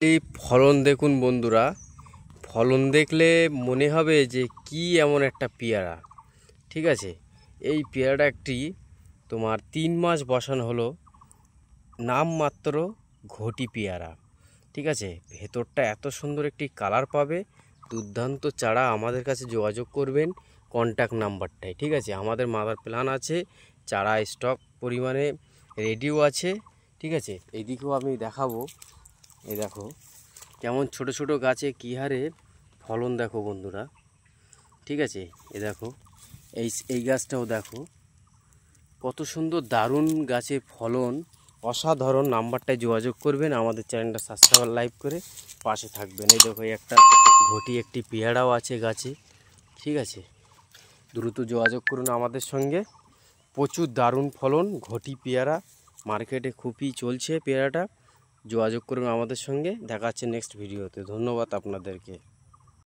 এই ফলন দেখুন বন্ধুরা, ফলন দেখলে মনে হবে যে কি এমন একটা পেয়ারা। ঠিক আছে, এই পেয়ারাটা একটি তোমার 3 মাস বসানো হলো, নামমাত্র ঘটি পেয়ারা। ঠিক আছে, ভেতরটা এত সুন্দর একটি কালার পাবে, দুর্দান্ত চারা। আমাদের কাছে যোগাযোগ করবেন কন্ট্যাক্ট নাম্বারটাই। ঠিক আছে, আমাদের মাদার প্ল্যান আছে, চারা স্টক পরিমাণে রেডিও আছে। ঠিক আছে, এইদিকেও আমি দেখাবো। এই দেখো কেমন ছোট ছোট গাছে কী হারে ফলন দেখো বন্ধুরা। ঠিক আছে, এ দেখো এই গাছটাও দেখো কত সুন্দর, দারুণ গাছে ফলন, অসাধারণ। নাম্বারটায় যোগাযোগ করবেন, আমাদের চ্যানেলটা সাবস্ক্রাইব লাইক করে পাশে থাকবেন। এই দেখো একটা ঘটি একটি পেয়ারাও আছে গাছে। ঠিক আছে, দ্রুত যোগাযোগ করুন আমাদের সঙ্গে। প্রচুর দারুণ ফলন, ঘটি পেয়ারা মার্কেটে খুবই চলছে পেয়ারাটা। যোগাযোগ করুন আমাদের সঙ্গে। দেখা হচ্ছে নেক্সট ভিডিওতে। ধন্যবাদ আপনাদেরকে।